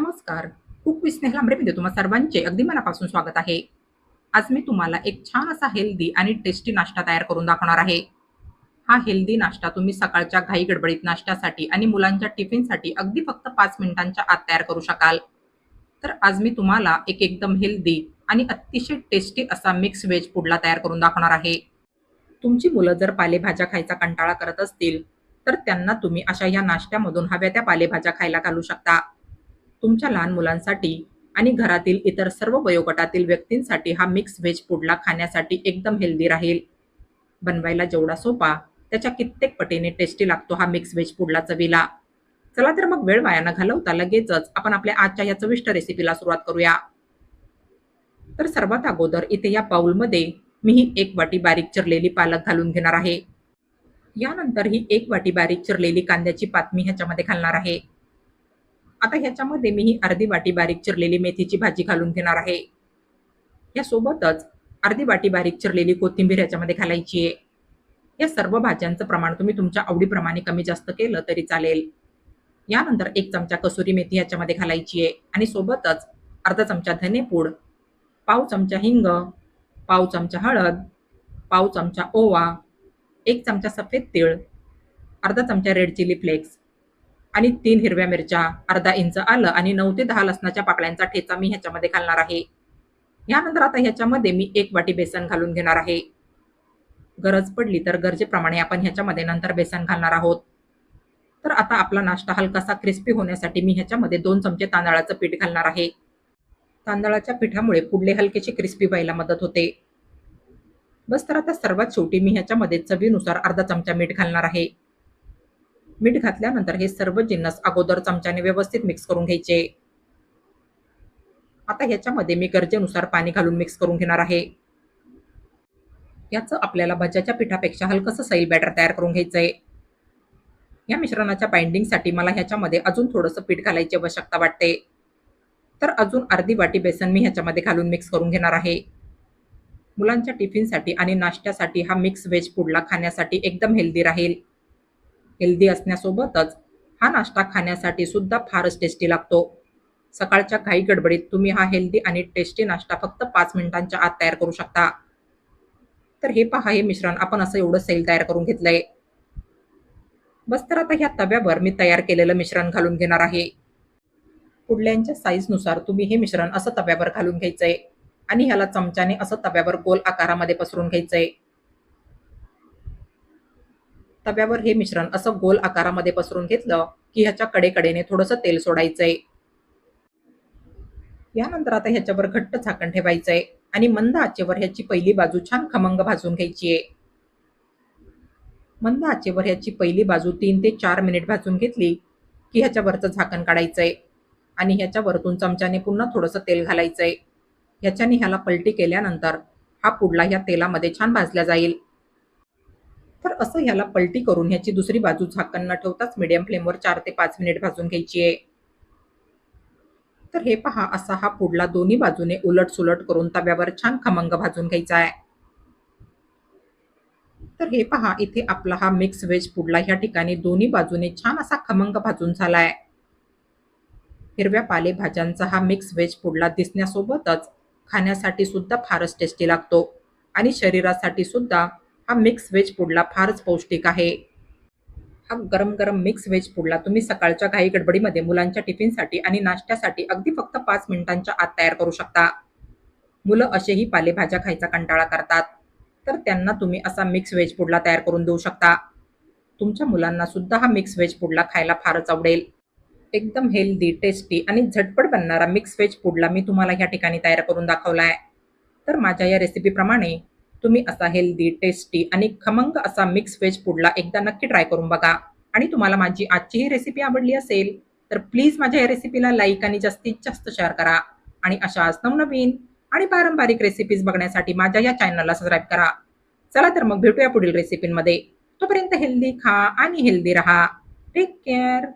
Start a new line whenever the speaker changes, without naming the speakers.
नमस्कार. Cook with Snehal आंबरेमध्ये तुम्हा सर्वांचे अगदी मनापासून स्वागत आहे. आज मी तुम्हाला एक छान असा हेल्दी आणि टेस्टी नाश्ता तयार करून दाखवणार आहे. हा हेल्दी नाश्ता तुम्ही सकाळच्या घाई-गडबडीत नाश्त्यासाठी आणि मुलांच्या टिफिनसाठी अगदी फक्त 5 मिनिटांच्या आत तयार करू शकाल. तर आज मी तुम्हाला एक एकदम हेल्दी आणि अतिशय टेस्टी असा मिक्स व्हेज पुडला तयार करून दाखवणार आहे. तुमची मुलं जर पालेभाज्या खायचा कंटाळा करत असतील, तर त्यांना तुम्ही अशा या नाश्त्यामधून हव्या त्या पालेभाज्या खायला घालू शकता. तुमच्या लहान मुलांसाठी आणि घरातील इतर सर्व वयोगटातील व्यक्तींसाठी हा मिक्स व्हेज पुडला खाण्यासाठी एकदम हेल्दी राहील. बनवायला जेवढा सोपा, त्याच्या कित्येक पटीने टेस्टी लागतो हा मिक्स व्हेज पुडला चवीला. चला तर मग वेळ वाया न घालवता लगेचच आपण आपल्या आजच्या या चविष्ट रेसिपीला सुरुवात करूया. तर सर्वात अगोदर इथे या बाउलमध्ये मी ही 1 वाटी बारीक चिरलेली पालक घालून घेणार आहे. यानंतर ही 1 वाटी बारीक चिरलेली कांद्याची पात मी ह्याच्यामध्ये घालणार आहे. आता ह्याच्यामध्ये मी ही अर्धी वाटी बारीक चिरलेली मेथीची भाजी घालून घेणार आहे. यासोबतच अर्धी वाटी बारीक चिरलेली कोथिंबीर ह्याच्यामध्ये घालायची आहे. या सर्व भाज्यांचं प्रमाण तुम्ही तुमच्या आवडीप्रमाणे कमी जास्त केलं तरी चालेल. यानंतर 1 चमचा कसुरी मेथी ह्याच्यामध्ये घालायची आहे आणि सोबतच अर्धा चमचा धनेपूड, पाव चमचा हिंग, पाव चमचा हळद, पाव चमचा ओवा, 1 चमचा सफेद तीळ, अर्धा चमचा रेड चिली फ्लेक्स आणि 3 हिरव्या मिरच्या, अर्धा इंच आलं आणि 9 ते 10 लसणाच्या पाकळ्यांचा ठेचा मी ह्याच्यामध्ये घालणार आहे. यानंतर आता ह्याच्यामध्ये मी 1 वाटी बेसन घालून घेणार आहे. गरज पडली तर गरजेप्रमाणे आपण ह्याच्यामध्ये नंतर बेसन घालणार आहोत. तर आता आपला नाश्ता हलकासा क्रिस्पी होण्यासाठी मी ह्याच्यामध्ये 2 चमचे तांदळाचं पीठ घालणार आहे. तांदळाच्या पिठामुळे पुडले हलकेसे क्रिस्पी व्हायला मदत होते. बस तर आता सर्वात शेवटी मी ह्याच्यामध्ये चवीनुसार अर्धा चमचा मीठ घालणार आहे. मीठ घातल्यानंतर हे सर्व जिन्नस अगोदर चमच्याने व्यवस्थित मिक्स करून घ्यायचे. आता ह्याच्यामध्ये मी गरजेनुसार पाणी घालून मिक्स करून घेणार आहे. याचं आपल्याला भज्याच्या पिठापेक्षा हलकंसं सैल बॅटर तयार करून घ्यायचंय. या मिश्रणाच्या बाइंडिंगसाठी मला ह्याच्यामध्ये अजून थोडंसं पीठ घालायची आवश्यकता वाटते. तर अजून अर्धी वाटी बेसन मी ह्याच्यामध्ये घालून मिक्स करून घेणार आहे. मुलांच्या टिफिनसाठी आणि नाश्त्यासाठी हा मिक्स व्हेज पुडला खाण्यासाठी एकदम हेल्दी राहील. हेल्दी असण्यासोबतच हा नाश्ता खाण्यासाठी सुद्धा फारच टेस्टी लागतो. सकाळच्या घाई गडबडीत तुम्ही हा हेल्दी आणि टेस्टी नाश्ता फक्त 5 मिनिटांच्या आत तयार करू शकता. तर हे पहा, हे मिश्रण आपण असं एवढं सैल तयार करून घेतलंय. बस तर आता ह्या तव्यावर मी तयार केलेलं मिश्रण घालून घेणार आहे. पुडल्यांच्या साईजनुसार तुम्ही हे मिश्रण असं तव्यावर घालून घ्यायचंय आणि ह्याला चमच्याने असं तव्यावर गोल आकारामध्ये पसरून घ्यायचंय. तव्यावर हे मिश्रण असं गोल आकारामध्ये पसरून घेतलं की ह्याच्या कडेकडेने थोडंसं तेल सोडायचंय. यानंतर आता ह्याच्यावर घट्ट झाकण ठेवायचंय आणि मंद आचेवर ह्याची पहिली बाजू छान खमंग भाजून घ्यायची आहे. मंद आचेवर ह्याची पहिली बाजू 3 ते 4 मिनिट भाजून घेतली की ह्याच्यावरचं झाकण काढायचंय आणि ह्याच्या वरतून चमच्याने पुन्हा थोडंसं तेल घालायचंय. ह्याच्याने ह्याला पलटी केल्यानंतर हा पुडला ह्या तेलामध्ये छान भाजला जाईल. तर असं ह्याला पलटी करून ह्याची दुसरी बाजू झाकण न ठेवताच मीडियम फ्लेमवर 4 ते 5 मिनिट भाजून घ्यायची आहे. तर हे पहा, असा हा पुडला दोन्ही बाजूने उलट-सुलट करून तव्यावर छान खमंग भाजून घ्यायचा आहे. तर हे पहा, इथे आपला हा मिक्स व्हेज पुडला ह्या ठिकाणी दोन्ही बाजूने छान असा खमंग भाजून झालाय. हिरव्या पालेभाज्यांचा हा मिक्स व्हेज पुडला दिसण्यासोबतच खाण्यासाठी सुद्धा फारच टेस्टी लागतो आणि शरीरासाठी सुद्धा हा मिक्स व्हेज पुडला फारच पौष्टिक आहे. हा गरम-गरम मिक्स व्हेज पुडला तुम्ही सकाळच्या घाई गडबडीमध्ये मुलांच्या टिफिनसाठी आणि नाश्त्यासाठी अगदी फक्त 5 मिनिटांच्या आत तयार करू शकता. मुलं असेही पालेभाज्या खायचा कंटाळा करतात, तर त्यांना तुम्ही असा मिक्स व्हेज पुडला तयार करून देऊ शकता. तुमच्या मुलांना सुद्धा हा मिक्स व्हेज पुडला खायला फारच आवडेल. एकदम हेल्दी, टेस्टी आणि झटपट बनणारा मिक्स व्हेज पुडला मी तुम्हाला ह्या ठिकाणी तयार करून दाखवला आहे. तर माझ्या या रेसिपीप्रमाणे तुम्ही असा हेल्दी, टेस्टी आणि खमंग असा मिक्स व्हेज पुडला एकदा नक्की ट्राय करून बघा. आणि तुम्हाला माझी आजची ही रेसिपी आवडली असेल, तर प्लीज माझ्या या रेसिपीला लाईक आणि जास्तीत जास्त शेअर करा. आणि अशाच नवनवीन आणि पारंपरिक रेसिपीज बघण्यासाठी माझ्या या चॅनलला सबस्क्राईब करा. चला तर मग भेटूया पुढील रेसिपींमध्ये. तोपर्यंत हेल्दी खा आणि हेल्दी रहा. Take care.